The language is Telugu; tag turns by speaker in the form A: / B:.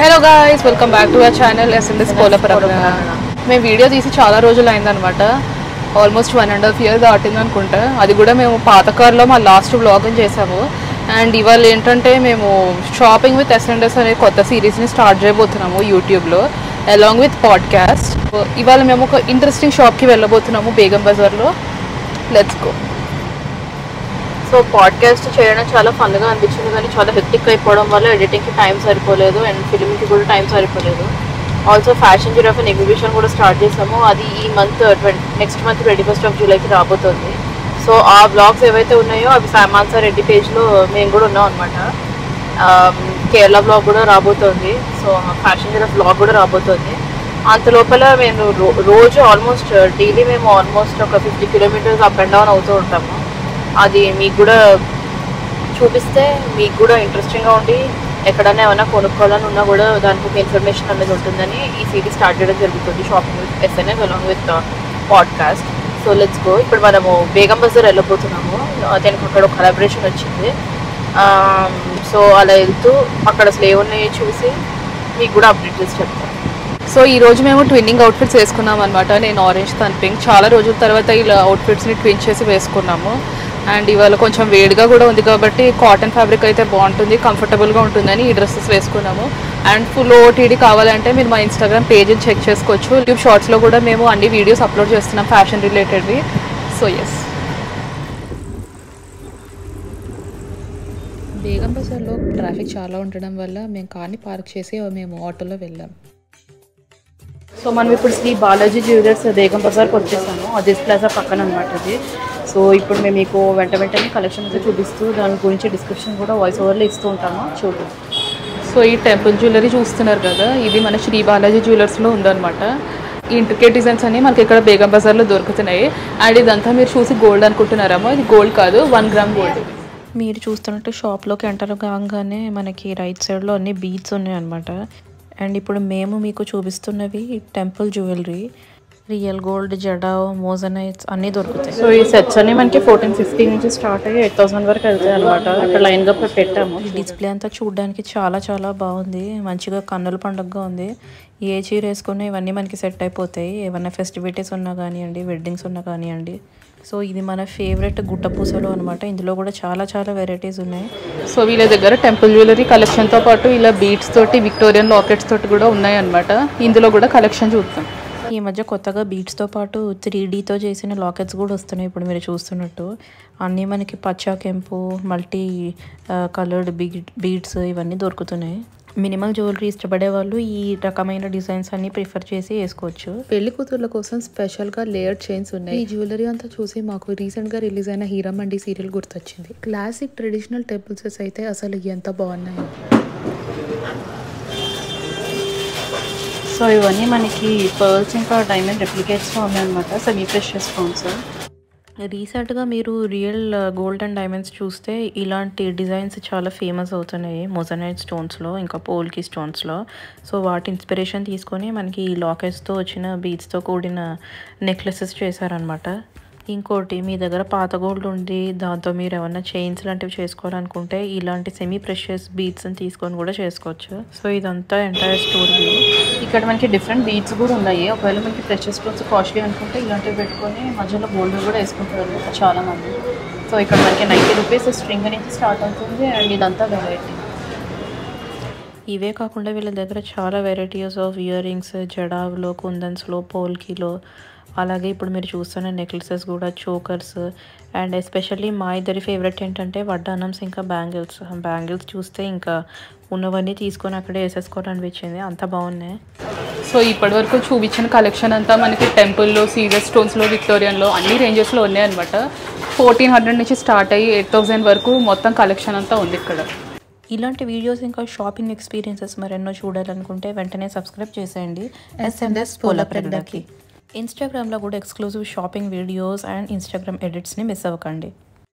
A: Hello guys, welcome back to our channel SMS Kolapuram. మేము వీడియో తీసి చాలా రోజులు అయిందనమాట. ఆల్మోస్ట్ 1.5 years దాటింది అనుకుంటా. అది కూడా మేము పాత కార్లో మా లాస్ట్ వ్లాగ్ చేసాము. అండ్ ఇవాళ ఏంటంటే మేము షాపింగ్ విత్ ఎస్ఎండ్ఎస్ అనే కొత్త సిరీస్ని స్టార్ట్ చేయబోతున్నాము యూట్యూబ్లో అలాంగ్ విత్ పాడ్కాస్ట్. ఇవాళ మేము ఒక ఇంట్రెస్టింగ్ షాప్కి వెళ్ళబోతున్నాము బేగం బజార్లో. Let's go. సో పాడ్కాస్ట్ చేయడం చాలా ఫన్గా అనిపించింది, కానీ చాలా హెక్టిక్ అయిపోవడం వల్ల ఎడిటింగ్కి టైం సరిపోలేదు అండ్ ఫిల్మ్కి కూడా టైం సరిపోలేదు. Also fashion giraffe and exhibition కూడా స్టార్ట్ చేసాము. అది ఈ month next month 21st of July రాబోతుంది. సో ఆ బ్లాగ్స్ ఏవైతే ఉన్నాయో అవి సామాన్సా రెడ్డి పేజ్లో మేము కూడా ఉన్నాం అనమాట. కేరళ బ్లాగ్ కూడా రాబోతుంది. సో ఫ్యాషన్ జిరాఫ్ బ్లాగ్ కూడా రాబోతుంది. అంత లోపల మేము రోజు ఆల్మోస్ట్ డైలీ మేము ఆల్మోస్ట్ ఒక 50 kilometers అప్ అండ్ డౌన్ అవుతూ ఉంటాము. అది మీకు కూడా చూపిస్తే మీకు కూడా ఇంట్రెస్టింగ్గా ఉండి ఎక్కడైనా ఏమైనా కొనుక్కోవాలని ఉన్నా కూడా దానికి ఒక ఇన్ఫర్మేషన్ అనేది ఉంటుందని ఈ సిరీస్ స్టార్ట్ చేయడం జరుగుతుంది, shopping with SNS along with podcast. So let's go. ఇప్పుడు మనము బేగం బజార్ వెళ్ళబోతున్నాము. దానికి అక్కడ ఒక కొలాబరేషన్ వచ్చింది. సో అలా వెళ్తూ అక్కడ అసలు ఏమున్నాయో చూసి మీకు కూడా అప్డేట్ చేసి చెప్తాను. సో ఈరోజు మేము ట్విన్నింగ్ అవుట్ఫిట్స్ వేసుకున్నాం అనమాట. నేను ఆరెంజ్, తను పింక్. చాలా రోజుల తర్వాత ఇలా అవుట్ఫిట్స్ని ట్విన్ చేసి వేసుకున్నాము. అండ్ ఇవాళ కొంచెం వేడిగా కూడా ఉంది కాబట్టి కాటన్ ఫ్యాబ్రిక్ అయితే బాగుంటుంది, కంఫర్టబుల్గా ఉంటుందని ఈ డ్రెస్సెస్ వేసుకున్నాము. అండ్ ఫుల్ ఓటీడీ కావాలంటే మీరు మా ఇన్స్టాగ్రామ్ పేజ్ని చెక్ చేసుకోవచ్చు. యూట్యూబ్ షార్ట్స్లో కూడా మేము అన్ని వీడియోస్ అప్లోడ్ చేస్తున్నాం ఫ్యాషన్ రిలేటెడ్వి. సో ఎస్, బేగం బజార్లో ట్రాఫిక్ చాలా ఉండడం వల్ల మేము కార్ని పార్క్ చేసి మేము ఆటోలో వెళ్ళాం. సో మనం ఇప్పుడు శ్రీ బాలాజీ జ్యువెలర్స్ బేగం బజార్కి వచ్చేసాము. అజిత్ ప్లాజా పక్కన అనమాట ఇది. సో ఇప్పుడు మేము మీకు వెంటనే కలెక్షన్ అయితే చూపిస్తూ దాని గురించి డిస్క్రిప్షన్ కూడా వాయిస్ ఓవర్లో ఇస్తూ ఉంటాము, చూడండి. సో ఈ టెంపుల్ జ్యువెలరీ చూస్తున్నారు కదా, ఇది మన శ్రీ బాలాజీ జ్యువెలర్స్లో ఉందన్నమాట. ఈ ఇంట్రికేట్ డిజైన్స్ అన్ని మనకి ఇక్కడ బేగం బజార్లో దొరుకుతున్నాయి. అండ్ ఇదంతా మీరు చూసి గోల్డ్ అనుకుంటున్నారేమో, ఇది గోల్డ్ కాదు, 1 gram గోల్డ్. మీరు చూస్తున్నట్టు షాప్లోకి ఎంటర్ కాగానే మనకి రైట్ సైడ్లో అన్ని బీడ్స్ ఉన్నాయి అనమాట. అండ్ ఇప్పుడు మేము మీకు చూపిస్తున్నవి టెంపుల్ జ్యువెలరీ. రియల్ గోల్డ్, జడా, మోజనైట్స్ అన్నీ దొరుకుతాయి. సో ఈ సెట్స్ అన్ని మనకి 1450 నుంచి స్టార్ట్ అయ్యి 8000 వరకు వెళ్తాయి అనమాట. అక్కడ లైన్గా పెట్టాము. ఈ డిస్ప్లే అంతా చూడడానికి చాలా చాలా బాగుంది, మంచిగా కన్నుల పండుగగా ఉంది. ఏ చీర వేసుకున్నా ఇవన్నీ మనకి సెట్ అయిపోతాయి. ఏమన్నా ఫెస్టివిటీస్ ఉన్నా కానివ్వండి, వెడ్డింగ్స్ ఉన్నా కానివ్వండి. సో ఇది మన ఫేవరెట్ గుట్ట పూసలు అనమాట. ఇందులో కూడా చాలా చాలా వెరైటీస్ ఉన్నాయి. సో వీళ్ళ దగ్గర టెంపుల్ జ్యువెలరీ కలెక్షన్తో పాటు ఇలా బీడ్స్ తోటి, విక్టోరియన్ లాకెట్స్ తోటి కూడా ఉన్నాయి అనమాట. ఇందులో కూడా కలెక్షన్ చూద్దాం. ఈ మధ్య కొత్తగా బీడ్స్తో పాటు 3Dతో చేసిన లాకెట్స్ కూడా వస్తున్నాయి. ఇప్పుడు మీరు చూస్తున్నట్టు అన్నీ మనకి పచ్చ, కెంపు, మల్టీ కలర్డ్ బీడ్స్ ఇవన్నీ దొరుకుతున్నాయి. మినిమల్ జ్యువెలరీ ఇష్టపడే వాళ్ళు ఈ రకమైన డిజైన్స్ అన్ని ప్రిఫర్ చేసి వేసుకోవచ్చు. పెళ్లి కూతుర్ల కోసం స్పెషల్గా లేయర్డ్ చైన్స్ ఉన్నాయి. ఈ జ్యువెలరీ అంతా చూసి మాకు రీసెంట్గా రిలీజ్ అయిన హీరామండి సీరియల్ గుర్తొచ్చింది. క్లాసిక్ ట్రెడిషనల్ టెంపుల్ సెట్స్ అయితే అసలు ఎంత బాగున్నాయి. సో ఇవన్నీ మనకి పర్ల్స్ ఇంకా డైమండ్ రెప్లికేట్స్లో ఉన్నాయన్నమాట, సెమీ ప్రెషియస్ స్టోన్స్. రీసెంట్గా మీరు రియల్ గోల్డ్ అండ్ డైమండ్స్ చూస్తే ఇలాంటి డిజైన్స్ చాలా ఫేమస్ అవుతున్నాయి మోజనైట్ స్టోన్స్లో, ఇంకా పోల్కి స్టోన్స్లో. సో వాటి ఇన్స్పిరేషన్ తీసుకొని మనకి ఈ లాకెట్స్తో వచ్చిన బీడ్స్తో కూడిన నెక్లెసెస్ చేశారనమాట. ఇంకోటి, మీ దగ్గర పాత గోల్డ్ ఉంది, దాంతో మీరు ఏమన్నా చైన్స్ లాంటివి చేసుకోవాలనుకుంటే ఇలాంటి సెమీ ప్రెషియస్ బీడ్స్ని తీసుకొని కూడా చేసుకోవచ్చు. సో ఇదంతా ఎంటైర్ స్టోరీ. ఇక్కడ మనకి డిఫరెంట్ బీడ్స్ కూడా ఉన్నాయి. ఒకవేళ మనకి ప్రెషియస్ స్టోన్స్ కాస్ట్లీ అనుకుంటే ఇలాంటివి పెట్టుకొని మధ్యలో గోల్డ్ కూడా వేసుకుంటారు అనమాట చాలామంది. సో ఇక్కడ మనకి 90 rupees స్ట్రింగ్ నుంచి స్టార్ట్ అవుతుంది. అండ్ ఇదంతా వెరైటీ. ఇవే కాకుండా వీళ్ళ దగ్గర చాలా వెరైటీస్ ఆఫ్ ఇయర్ రింగ్స్, జడావ్లో, కుందన్స్లో, పోల్కీలో, అలాగే ఇప్పుడు మీరు చూస్తున్న నెక్లెసెస్ కూడా, చోకర్స్. అండ్ ఎస్పెషల్లీ మా ఇద్దరి ఫేవరెట్ ఏంటంటే వడ్డానమ్స్ ఇంకా బ్యాంగిల్స్ చూస్తే ఇంకా ఉన్నవన్నీ తీసుకొని అక్కడే వేసేసుకోవాలనిపించింది, అంత బాగున్నాయి. సో ఇప్పటి వరకు చూపించిన కలెక్షన్ అంతా మనకి టెంపుల్లో, సీరియస్ స్టోన్స్లో, విక్టోరియన్లో అన్ని రేంజెస్లో ఉన్నాయి అనమాట. 1400 నుంచి స్టార్ట్ అయ్యి 8000 వరకు మొత్తం కలెక్షన్ అంతా ఉంది ఇక్కడ. ఇలాంటి వీడియోస్ ఇంకా షాపింగ్ ఎక్స్పీరియన్సెస్ మరెన్నో చూడాలనుకుంటే వెంటనే సబ్స్క్రైబ్ చేసేయండి ఎస్ఎంఎస్ కోలపురంకి. ఇన్స్టాగ్రామ్లో కూడా exclusive shopping videos and Instagram ఎడిట్స్ని మిస్ అవ్వకండి.